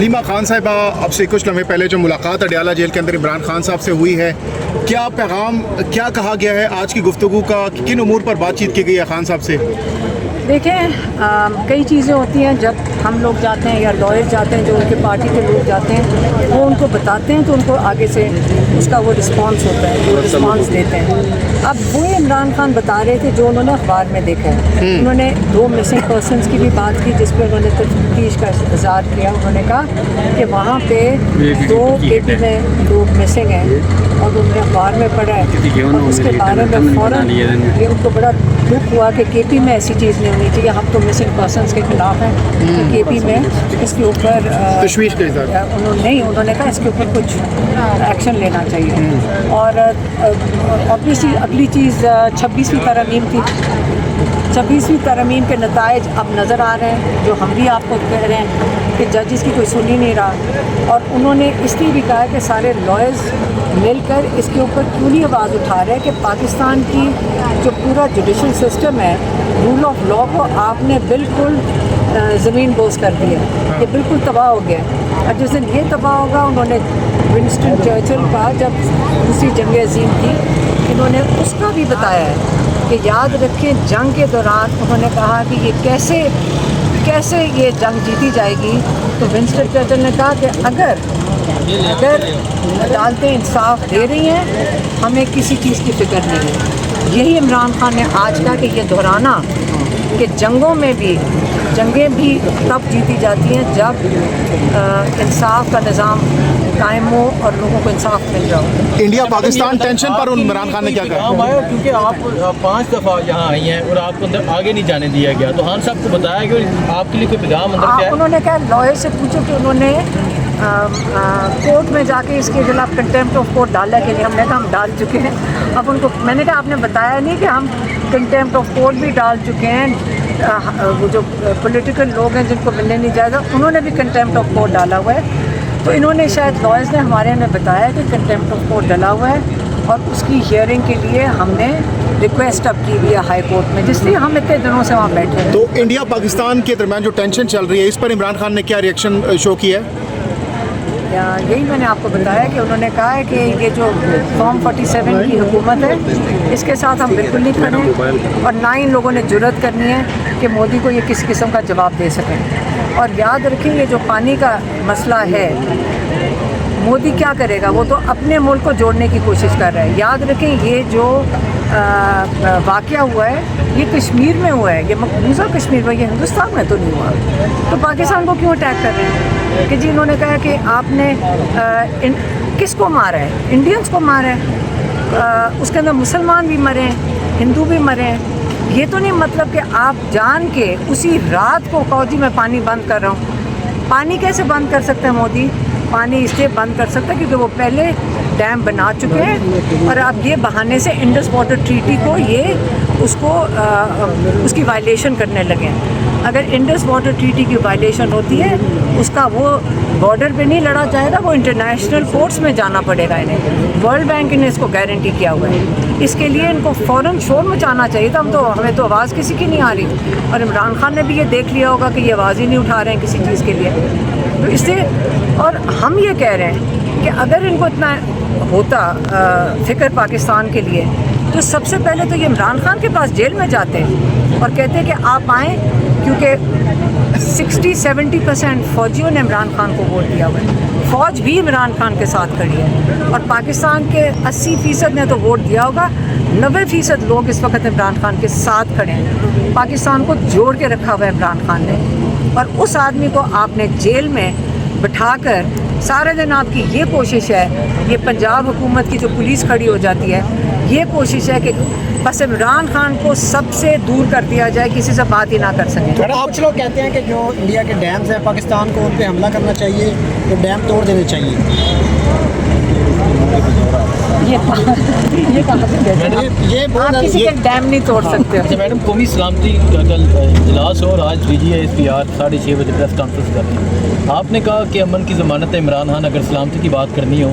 حلیمہ خان صاحبہ اب سے کچھ لمحے پہلے جو ملاقات اڈیالہ جیل کے اندر عمران خان صاحب سے ہوئی ہے، کیا پیغام کیا کہا گیا ہے آج کی گفتگو کا، کن امور پر بات چیت کی گئی ہے خان صاحب سے؟ دیکھیں کئی چیزیں ہوتی ہیں جب ہم لوگ جاتے ہیں یا لائر جاتے ہیں جو ان کے پارٹی کے لوگ جاتے ہیں وہ ان کو بتاتے ہیں تو ان کو آگے سے اس کا وہ رسپانس ہوتا ہے، وہ رسپانس دیتے ہیں۔ اب وہ عمران خان بتا رہے تھے جو انہوں نے اخبار میں دیکھا ہے۔ انہوں نے 2 مسنگ پرسنس کی بھی بات کی جس پہ انہوں نے تفتیش کا اظہار کیا۔ انہوں نے کہا کہ وہاں پہ 2 KP میں لوگ مسنگ ہیں اور انہوں نے اخبار میں پڑھا ہے اور اس کے بارے میں فوراً یہ ان کو بڑا دکھ ہوا کہ KP میں ایسی چیز نہیں ہونی چاہیے، ہم تو مسنگ پرسنس کے خلاف ہیں تو KP میں اس کے اوپر تشویش کا اظہار انہوں نے کہا اس کے اوپر کچھ ایکشن لینا چاہیے۔ اور اوبیسلی اگلی چیز 26ویں ترمیم تھی۔ 26ویں ترمیم کے نتائج اب نظر آ رہے ہیں جو ہم بھی آپ کو کہہ رہے ہیں کہ ججز کی کوئی سن ہی نہیں رہا، اور انہوں نے اس لیے بھی کہا کہ سارے لائرز مل کر اس کے اوپر کیوں نہیں آواز اٹھا رہے کہ پاکستان کی جو پورا جوڈیشل سسٹم ہے، رول آف لا کو آپ نے بالکل زمین بوس کر دیا، یہ بالکل تباہ ہو گیا۔ اور جس دن یہ تباہ ہوگا، انہوں نے ونسٹن چرچل کا جب دوسری جنگ عظیم تھی انہوں نے اس کا بھی بتایا ہے کہ یاد رکھیں جنگ کے دوران انہوں نے کہا کہ یہ کیسے یہ جنگ جیتی جائے گی، تو ونسٹن چرچل نے کہا کہ اگر عدالتیں انصاف دے رہی ہیں ہمیں کسی چیز کی فکر نہیں ہے۔ یہی عمران خان نے آج کہا کہ یہ دہرانا کہ جنگیں بھی تب جیتی جاتی ہیں جب انصاف کا نظام قائم ہو اور لوگوں کو انصاف مل جائے۔ انڈیا پاکستان ٹینشن پر عمران خان نے کیا کہا؟ کیونکہ آپ 5 دفعہ یہاں آئی ہیں اور آپ کو اندر آگے نہیں جانے دیا گیا، تو خان صاحب کو بتایا کہ آپ کے لیے کوئی پیغام اندر کیا ہے؟ انہوں نے کہا لائر سے پوچھو کہ انہوں نے کورٹ میں جا کے اس کے خلاف کنٹیمپٹ آف کورٹ ڈالا کہ نہیں، ہم نے کہا ہم ڈال چکے ہیں۔ اب ان کو میں نے کہا آپ نے بتایا نہیں کہ ہم کنٹیمپٹ آف کورٹ بھی ڈال چکے ہیں، وہ جو پولیٹیکل لوگ ہیں جن کو ملنے نہیں جائے گا انہوں نے بھی کنٹیمپٹ آف کورٹ ڈالا ہوا ہے۔ تو انہوں نے شاید لائرز نے ہمارے نے بتایا کہ کنٹیمپٹ آف کورٹ ڈلا ہوا ہے اور اس کی ہیئرنگ کے لیے ہم نے ریکویسٹ اب کی ہوئی ہے ہائی کورٹ میں، جس لیے ہم اتنے دنوں سے وہاں بیٹھے ہیں۔ تو انڈیا پاکستان کے درمیان جو ٹینشن چل رہی ہے اس پر عمران خان نے کیا ریئیکشن شو کیا ہے؟ یہی میں نے آپ کو بتایا کہ انہوں نے کہا ہے کہ یہ جو فارم 47 کی حکومت ہے اس کے ساتھ ہم بالکل نہیں کھڑے اور نہ ہی لوگوں نے جرأت کرنی ہے کہ مودی کو یہ کسی قسم کا جواب دے سکیں۔ اور یاد رکھیں یہ جو پانی کا مسئلہ ہے مودی کیا کرے گا، وہ تو اپنے ملک کو جوڑنے کی کوشش کر رہا ہے۔ یاد رکھیں یہ جو واقعہ ہوا ہے یہ کشمیر میں ہوا ہے، یہ مقبوضہ کشمیر میں، یہ ہندوستان میں تو نہیں ہوا، تو پاکستان کو کیوں اٹیک کر رہے ہیں؟ کہ جی انہوں نے کہا کہ آپ نے کس کو مارا ہے؟ انڈینز کو مارا ہے، اس کے اندر مسلمان بھی مرے ہیں، ہندو بھی مرے ہیں۔ یہ تو نہیں مطلب کہ آپ جان کے اسی رات کو فوجی میں پانی بند کر رہا ہوں۔ پانی کیسے بند کر سکتے ہیں مودی؟ پانی اس لیے بند کر سکتا ہے کیونکہ وہ پہلے ڈیم بنا چکے ہیں اور اب یہ بہانے سے انڈس واٹر ٹریٹی کو اس کی وائلیشن کرنے لگے ہیں۔ اگر انڈس واٹر ٹریٹی کی وائلیشن ہوتی ہے اس کا وہ بارڈر پہ نہیں لڑا جائے گا، وہ انٹرنیشنل کورٹس میں جانا پڑے گا انہیں۔ ورلڈ بینک نے اس کو گارنٹی کیا ہوا ہے، اس کے لیے ان کو فوراً شور مچانا چاہیے تھا۔ ہمیں تو آواز کسی کی نہیں آ رہی، اور عمران خان نے بھی یہ دیکھ لیا ہوگا کہ یہ آواز ہی نہیں اٹھا رہے ہیں کسی چیز کے لیے، تو اس سے اور ہم یہ کہہ رہے ہیں کہ اگر ان کو اتنا ہوتا فکر پاکستان کے لیے تو سب سے پہلے تو یہ عمران خان کے پاس جیل میں جاتے ہیں اور کہتے کہ آپ آئیں، کیونکہ 60-70% فوجیوں نے عمران خان کو ووٹ دیا ہوا ہے، فوج بھی عمران خان کے ساتھ کھڑی ہے، اور پاکستان کے 80% نے تو ووٹ دیا ہوگا، 90% لوگ اس وقت عمران خان کے ساتھ کھڑے ہیں۔ پاکستان کو جوڑ کے رکھا ہوا ہے عمران خان نے، اور اس آدمی کو آپ نے جیل میں بٹھا کر سارے دن آپ کی یہ کوشش ہے، یہ پنجاب حکومت کی جو پولیس کھڑی ہو جاتی ہے، یہ کوشش ہے کہ بس عمران خان کو سب سے دور کر دیا جائے، کسی سے بات ہی نہ کر سکیں۔ کچھ لوگ کہتے ہیں کہ جو انڈیا کے ڈیمز ہیں پاکستان کو ان پہ حملہ کرنا چاہیے، تو ڈیم توڑ دینے چاہیے۔ یہ کہاں سے آپ کسی کے ڈیم نہیں توڑ سکتے۔ اچھا میڈم، قومی سلامتی کا کل اجلاس ہو اور آج DGI 6:30 بجے پریس کانفرنس کر رہی ہے، آپ نے کہا کہ امن کی ضمانت ہے عمران خان اگر سلامتی کی بات کرنی ہو